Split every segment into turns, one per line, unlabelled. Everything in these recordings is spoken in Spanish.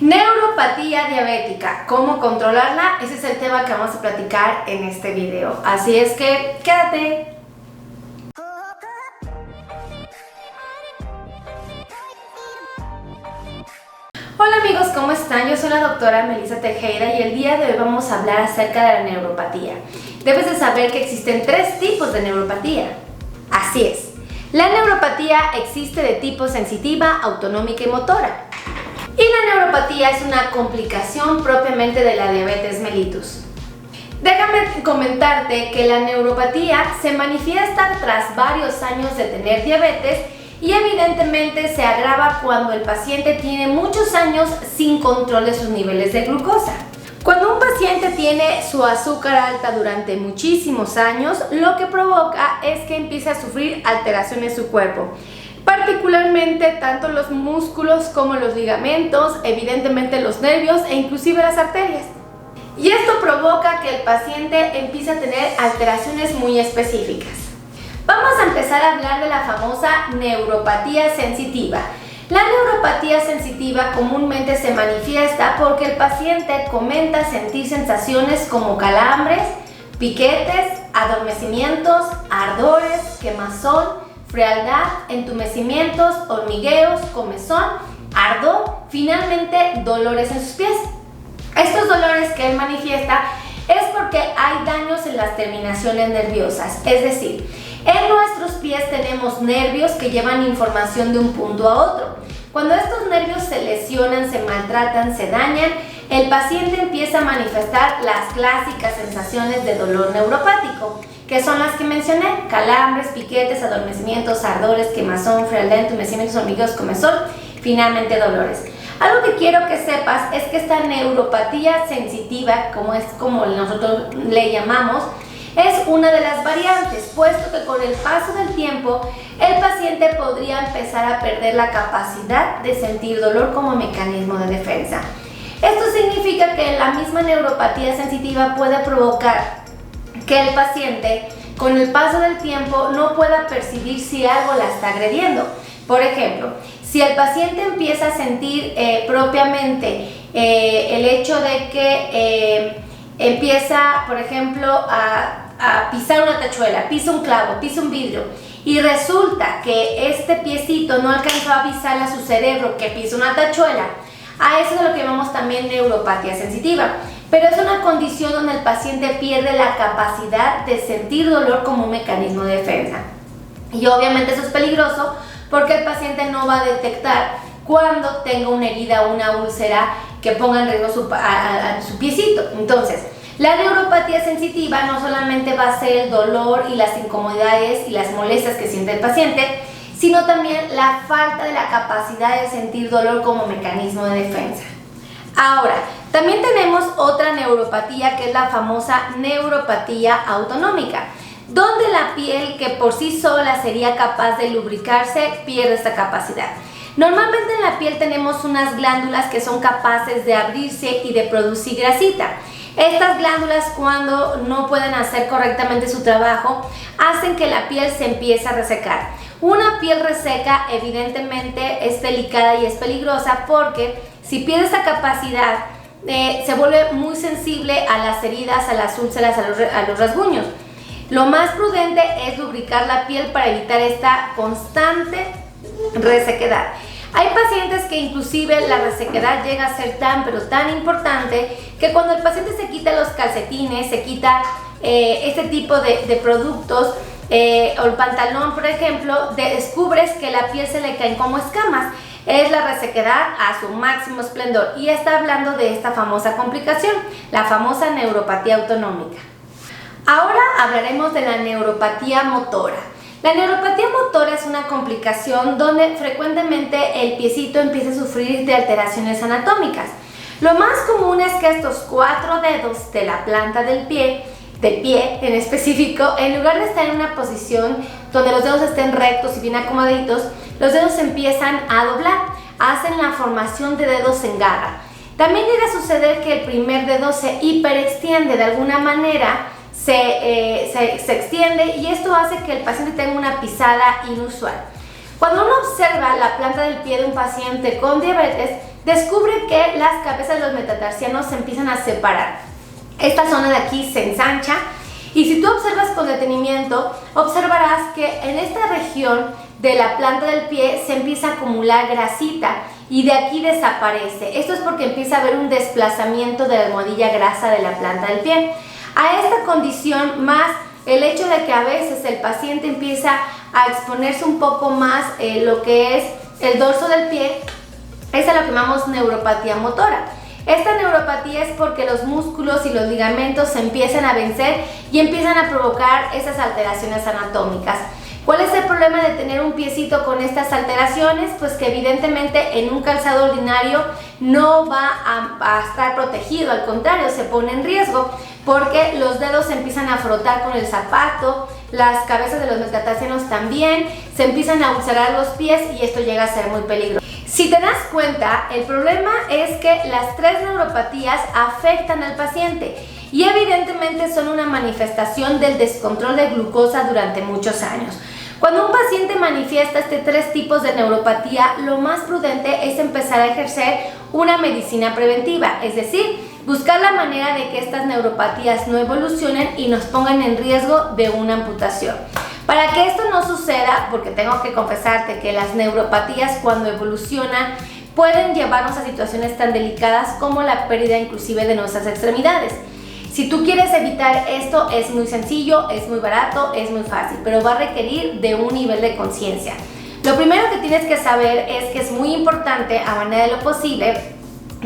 Neuropatía diabética, ¿cómo controlarla? Ese es el tema que vamos a platicar en este video. Así es que quédate. Hola amigos, ¿cómo están? Yo soy la doctora Melissa Tejeda y el día de hoy vamos a hablar acerca de la neuropatía. Debes de saber que existen 3 tipos de neuropatía. Así es. La neuropatía existe de tipo sensitiva, autonómica y motora. Y la neuropatía es una complicación propiamente de la diabetes mellitus. Déjame comentarte que la neuropatía se manifiesta tras varios años de tener diabetes y evidentemente se agrava cuando el paciente tiene muchos años sin control de sus niveles de glucosa. Cuando un paciente tiene su azúcar alta durante muchísimos años, lo que provoca es que empiece a sufrir alteraciones en su cuerpo. Particularmente tanto los músculos como los ligamentos, evidentemente los nervios e inclusive las arterias. Y esto provoca que el paciente empiece a tener alteraciones muy específicas. Vamos a empezar a hablar de la famosa neuropatía sensitiva. La neuropatía sensitiva comúnmente se manifiesta porque el paciente comenta sentir sensaciones como calambres, piquetes, adormecimientos, ardores, quemazón, frialdad, entumecimientos, hormigueos, comezón, ardor, finalmente dolores en sus pies. Estos dolores que él manifiesta es porque hay daños en las terminaciones nerviosas, es decir, en nuestros pies tenemos nervios que llevan información de un punto a otro. Cuando estos nervios se lesionan, se maltratan, se dañan, el paciente empieza a manifestar las clásicas sensaciones de dolor neuropático, que son las que mencioné: calambres, piquetes, adormecimientos, ardores, quemazón, frialdad, entumecimientos, hormigueos, comezón, finalmente dolores. Algo que quiero que sepas es que esta neuropatía sensitiva, como nosotros le llamamos, es una de las variantes, puesto que con el paso del tiempo el paciente podría empezar a perder la capacidad de sentir dolor como mecanismo de defensa. Esto significa que la misma neuropatía sensitiva puede provocar que el paciente con el paso del tiempo no pueda percibir si algo la está agrediendo. Por ejemplo, si el paciente empieza a sentir propiamente el hecho de que empieza, por ejemplo, a pisar una tachuela, pisa un clavo, pisa un vidrio y resulta que este piecito no alcanzó a avisarle a su cerebro que pisa una tachuela, a eso es lo que llamamos también neuropatía sensitiva. Pero es una condición donde el paciente pierde la capacidad de sentir dolor como un mecanismo de defensa. Y obviamente eso es peligroso porque el paciente no va a detectar cuando tenga una herida o una úlcera que ponga en riesgo su piecito. Entonces, la neuropatía sensitiva no solamente va a ser el dolor y las incomodidades y las molestias que siente el paciente, sino también la falta de la capacidad de sentir dolor como mecanismo de defensa. Ahora, también tenemos otra neuropatía que es la famosa neuropatía autonómica, donde la piel, que por sí sola sería capaz de lubricarse, pierde esta capacidad. Normalmente en la piel tenemos unas glándulas que son capaces de abrirse y de producir grasita. Estas glándulas, cuando no pueden hacer correctamente su trabajo, hacen que la piel se empiece a resecar. Una piel reseca evidentemente es delicada y es peligrosa porque si pierde esa capacidad se vuelve muy sensible a las heridas, a las úlceras, a los rasguños. Lo más prudente es lubricar la piel para evitar esta constante resequedad. Hay pacientes que inclusive la resequedad llega a ser tan importante que cuando el paciente se quita los calcetines, se quita este tipo de productos o el pantalón, por ejemplo, descubres que la piel se le caen como escamas. Es la resequedad a su máximo esplendor y está hablando de esta famosa complicación, la famosa neuropatía autonómica. Ahora hablaremos de la neuropatía motora. La neuropatía motora es una complicación donde frecuentemente el piecito empieza a sufrir de alteraciones anatómicas. Lo más común es que estos 4 dedos de la planta del pie en específico, en lugar de estar en una posición donde los dedos estén rectos y bien acomodaditos, los dedos empiezan a doblar, hacen la formación de dedos en garra. También llega a suceder que el primer dedo se hiperextiende de alguna manera, se extiende y esto hace que el paciente tenga una pisada inusual. Cuando uno observa la planta del pie de un paciente con diabetes, descubre que las cabezas de los metatarsianos se empiezan a separar. Esta zona de aquí se ensancha y si tú observas con detenimiento, observarás que en esta región de la planta del pie se empieza a acumular grasita y de aquí desaparece. Esto es porque empieza a haber un desplazamiento de la almohadilla grasa de la planta del pie. A esta condición más el hecho de que a veces el paciente empieza a exponerse un poco más lo que es el dorso del pie, es a lo que llamamos neuropatía motora. Esta neuropatía es porque los músculos y los ligamentos se empiezan a vencer y empiezan a provocar esas alteraciones anatómicas. ¿Cuál es el problema de tener un piecito con estas alteraciones? Pues que evidentemente en un calzado ordinario no va a estar protegido, al contrario, se pone en riesgo porque los dedos se empiezan a frotar con el zapato, las cabezas de los metatarsianos también, se empiezan a ulcerar los pies y esto llega a ser muy peligroso. Si te das cuenta, el problema es que las tres neuropatías afectan al paciente y evidentemente son una manifestación del descontrol de glucosa durante muchos años. Cuando un paciente manifiesta tres tipos de neuropatía, lo más prudente es empezar a ejercer una medicina preventiva, es decir, buscar la manera de que estas neuropatías no evolucionen y nos pongan en riesgo de una amputación. Para que esto no suceda, porque tengo que confesarte que las neuropatías cuando evolucionan pueden llevarnos a situaciones tan delicadas como la pérdida inclusive de nuestras extremidades. Si tú quieres evitar esto, es muy sencillo, es muy barato, es muy fácil, pero va a requerir de un nivel de conciencia. Lo primero que tienes que saber es que es muy importante, a manera de lo posible,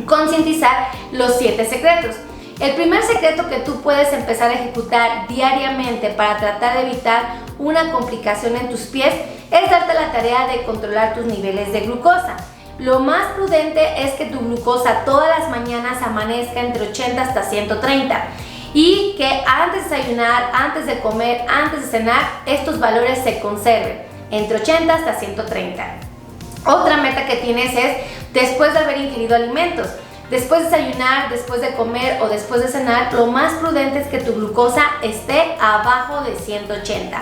concientizar los 7 secretos. El primer secreto que tú puedes empezar a ejecutar diariamente para tratar de evitar una complicación en tus pies es darte la tarea de controlar tus niveles de glucosa. Lo más prudente es que tu glucosa todas las mañanas amanezca entre 80 hasta 130 y que antes de desayunar, antes de comer, antes de cenar, estos valores se conserven entre 80 hasta 130. Otra meta que tienes es después de haber ingerido alimentos. Después de desayunar, después de comer o después de cenar, lo más prudente es que tu glucosa esté abajo de 180.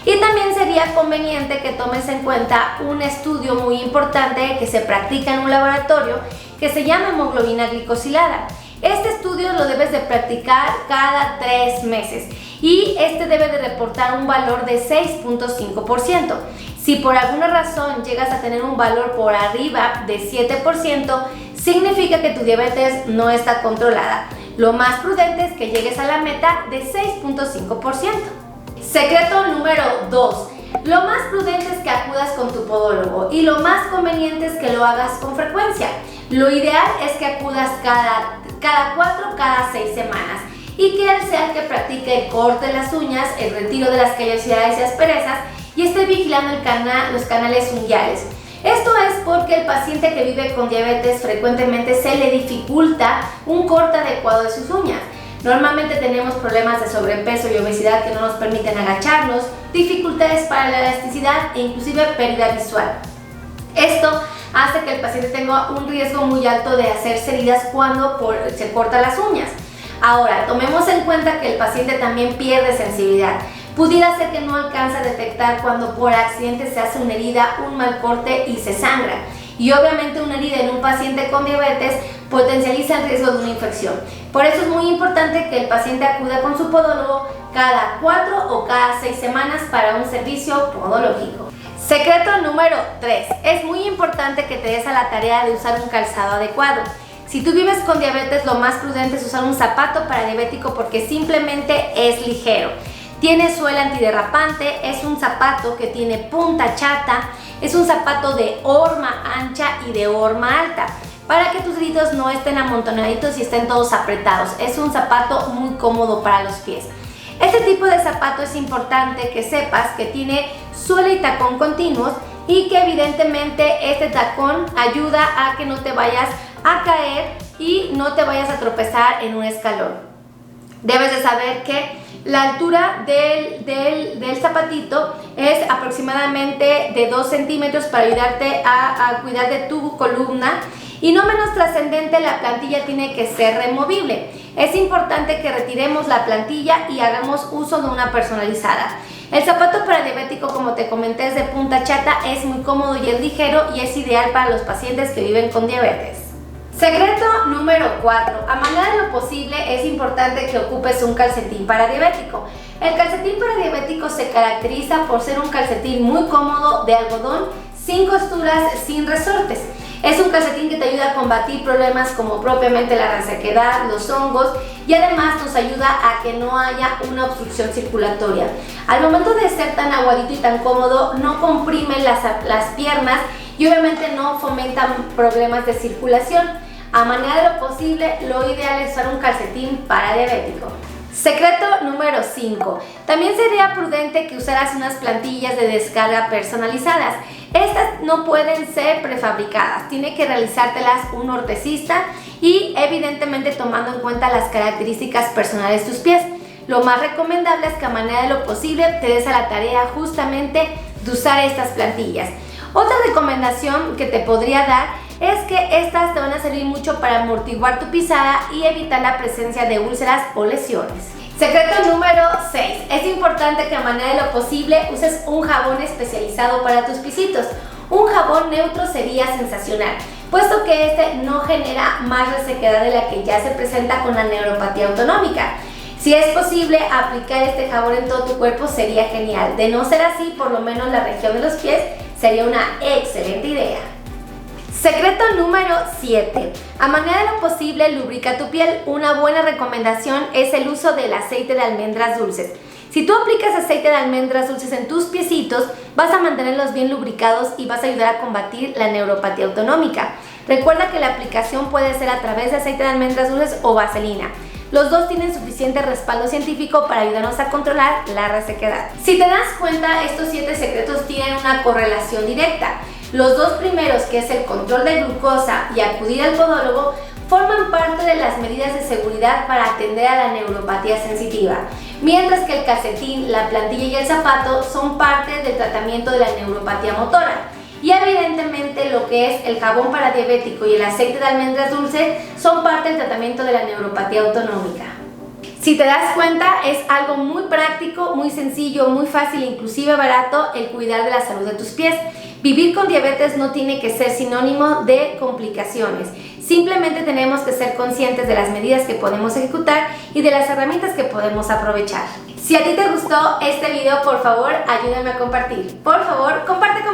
Y también sería conveniente que tomes en cuenta un estudio muy importante que se practica en un laboratorio que se llama hemoglobina glicosilada. Este estudio lo debes de practicar cada 3 meses y este debe de reportar un valor de 6.5%. Si por alguna razón llegas a tener un valor por arriba de 7%, significa que tu diabetes no está controlada. Lo más prudente es que llegues a la meta de 6.5%. Secreto número 2. Lo más prudente es que acudas con tu podólogo y lo más conveniente es que lo hagas con frecuencia. Lo ideal es que acudas cada 4, cada 6 semanas y que él sea el que practique el corte de las uñas, el retiro de las callosidades y asperezas y esté vigilando los canales unguiales. Esto es porque el paciente que vive con diabetes frecuentemente se le dificulta un corte adecuado de sus uñas. Normalmente tenemos problemas de sobrepeso y obesidad que no nos permiten agacharnos, dificultades para la elasticidad e inclusive pérdida visual. Esto hace que el paciente tenga un riesgo muy alto de hacerse heridas cuando se corta las uñas. Ahora, tomemos en cuenta que el paciente también pierde sensibilidad. Pudiera ser que no alcanza a detectar cuando por accidente se hace una herida, un mal corte y se sangra. Y obviamente una herida en un paciente con diabetes potencializa el riesgo de una infección. Por eso es muy importante que el paciente acuda con su podólogo cada 4 o cada 6 semanas para un servicio podológico. Secreto número 3. Es muy importante que te des a la tarea de usar un calzado adecuado. Si tú vives con diabetes, lo más prudente es usar un zapato para diabético porque simplemente es ligero. Tiene suela antiderrapante, es un zapato que tiene punta chata, es un zapato de horma ancha y de horma alta, para que tus deditos no estén amontonaditos y estén todos apretados. Es un zapato muy cómodo para los pies. Este tipo de zapato es importante que sepas que tiene suela y tacón continuos y que evidentemente este tacón ayuda a que no te vayas a caer y no te vayas a tropezar en un escalón. Debes de saber que la altura del zapatito es aproximadamente de 2 centímetros para ayudarte a cuidar de tu columna. Y no menos trascendente, la plantilla tiene que ser removible. Es importante que retiremos la plantilla y hagamos uso de una personalizada. El zapato para diabético, como te comenté, es de punta chata, es muy cómodo y es ligero y es ideal para los pacientes que viven con diabetes. Secreto número 4. A manera de lo posible es importante que ocupes un calcetín paradiabético. El calcetín paradiabético se caracteriza por ser un calcetín muy cómodo de algodón, sin costuras, sin resortes. Es un calcetín que te ayuda a combatir problemas como propiamente la resequedad, los hongos y además nos ayuda a que no haya una obstrucción circulatoria. Al momento de ser tan aguadito y tan cómodo, no comprime las piernas y obviamente no fomentan problemas de circulación. A manera de lo posible, lo ideal es usar un calcetín paradiabético. Secreto número 5. También sería prudente que usaras unas plantillas de descarga personalizadas. Estas no pueden ser prefabricadas, tiene que realizártelas un ortesista y evidentemente tomando en cuenta las características personales de tus pies. Lo más recomendable es que a manera de lo posible te des a la tarea justamente de usar estas plantillas. Otra recomendación que te podría dar es que estas te van a servir mucho para amortiguar tu pisada y evitar la presencia de úlceras o lesiones. Secreto número 6. Es importante que a manera de lo posible uses un jabón especializado para tus pisitos. Un jabón neutro sería sensacional, puesto que este no genera más resequedad de la que ya se presenta con la neuropatía autonómica. Si es posible aplicar este jabón en todo tu cuerpo sería genial. De no ser así, por lo menos la región de los pies sería una excelente idea. Secreto número 7. A manera de lo posible, lubrica tu piel. Una buena recomendación es el uso del aceite de almendras dulces. Si tú aplicas aceite de almendras dulces en tus piecitos, vas a mantenerlos bien lubricados y vas a ayudar a combatir la neuropatía autonómica. Recuerda que la aplicación puede ser a través de aceite de almendras dulces o vaselina. Los dos tienen suficiente respaldo científico para ayudarnos a controlar la resequedad. Si te das cuenta, estos 7 secretos tienen una correlación directa. Los dos primeros, que es el control de glucosa y acudir al podólogo, forman parte de las medidas de seguridad para atender a la neuropatía sensitiva, mientras que el calcetín, la plantilla y el zapato son parte del tratamiento de la neuropatía motora. Y evidentemente lo que es el jabón paradiabético y el aceite de almendras dulces son parte del tratamiento de la neuropatía autonómica. Si te das cuenta, es algo muy práctico, muy sencillo, muy fácil e inclusive barato el cuidar de la salud de tus pies. Vivir con diabetes no tiene que ser sinónimo de complicaciones. Simplemente tenemos que ser conscientes de las medidas que podemos ejecutar y de las herramientas que podemos aprovechar. Si a ti te gustó este video, por favor, ayúdame a compartir. Por favor, comparte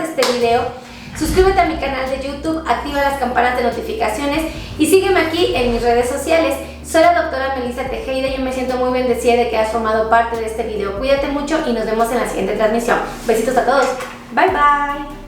este video. Suscríbete a mi canal de YouTube, activa las campanas de notificaciones y sígueme aquí en mis redes sociales. Soy la doctora Melissa Tejeda y yo me siento muy bendecida de que has formado parte de este video. Cuídate mucho y nos vemos en la siguiente transmisión. Besitos a todos. Bye bye.